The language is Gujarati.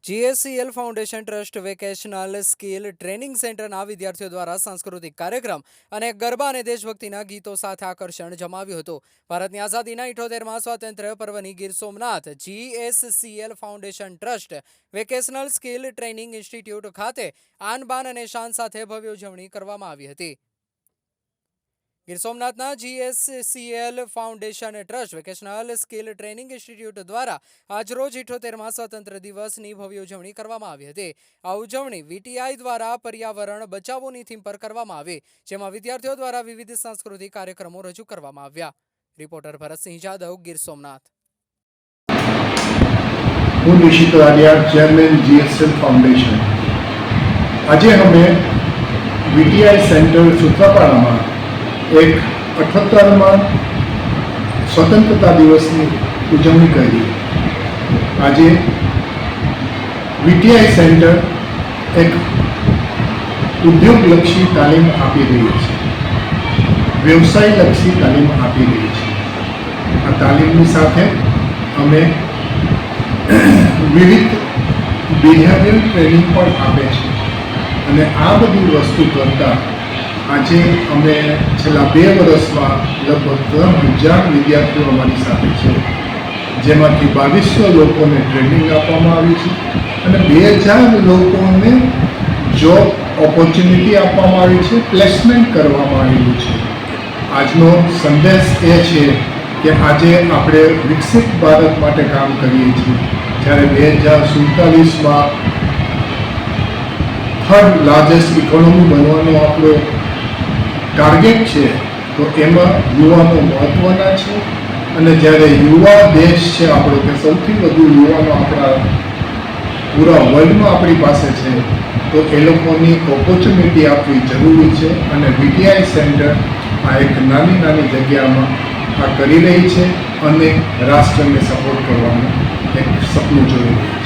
GSCL foundation trust vocational skill training સેન્ટરના વિદ્યાર્થીઓ દ્વારા સાંસ્કૃતિક કાર્યક્રમ અને ગરબા અને દેશભક્તિના ગીતો સાથે આકર્ષણ જમાવ્યું હતું. ભારતની આઝાદીના 78મા સ્વાતંત્ર્ય પર્વની Gir Somnath GSCL foundation trust vocational skill training institute ખાતે આન બાન અને શાન સાથે ભવ્ય ઉજવણી કરવામાં આવી હતી. ગીર સોમનાથના GSCL foundation trust vocational skill training institute દ્વારા આજરોજ 78મા સ્વાતંત્ર્ય દિવસની ભવ્ય ઉજવણી કરવામાં આવી હતી. આ ઉજવણી વીટીઆઈ દ્વારા પર્યાવરણ બચાવોની થીમ પર કરવામાં આવી, જેમાં વિદ્યાર્થીઓ દ્વારા વિવિધ સાંસ્કૃતિક કાર્યક્રમો રજૂ કરવામાં આવ્યા. રિપોર્ટર ભરતસિંહ જાદવ, ગીર સોમનાથ. હું Nishit Vadiya, chairman GSCL foundation. આજે અમે વીટીઆઈ સેન્ટર સૂત્રાપાડામાં એક 78મા સ્વતંત્રતા દિવસની ઉજવણી કરી. આજે વીટીઆઈ સેન્ટર એક ઉદ્યોગલક્ષી તાલીમ આપી રહી છે, વ્યવસાયલક્ષી તાલીમ આપી રહી છે. આ તાલીમની સાથે અમે વિવિધ બિહેવિયર ટ્રેનિંગ પણ આપે છે અને આ બધી વસ્તુ કરતાં આજે અમે છેલ્લા 2 વર્ષમાં લગભગ 3000 વિદ્યાર્થીઓ અમારી સાથે છે, જેમાંથી 2200 લોકોને ટ્રેનિંગ આપવામાં આવી છે અને 2000 લોકોને જોબ ઓપોર્ચ્યુનિટી આપવામાં આવી છે, પ્લેસમેન્ટ કરવામાં આવેલું છે. આજનો સંદેશ એ છે કે આજે આપણે વિકસિત ભારત માટે કામ કરીએ છીએ, જ્યારે 2047માં થર્ડ લાર્જેસ્ટ ઇકોનોમી બનવાનો આપણો ટાર્ગેટ છે. તો એમાં યુવાનો મહત્ત્વના છે અને જ્યારે યુવા દેશ છે આપણો, કે સૌથી વધુ યુવાનો આપણા પૂરા વર્લ્ડમાં આપણી પાસે છે, તો એ લોકોની ઓપોર્ચ્યુનિટી આપવી જરૂરી છે અને વીટીઆઈ સેન્ટર આ એક નાની જગ્યામાં આ કરી રહી છે અને રાષ્ટ્રને સપોર્ટ કરવાનું એક સપનું જોઈ રહી છે.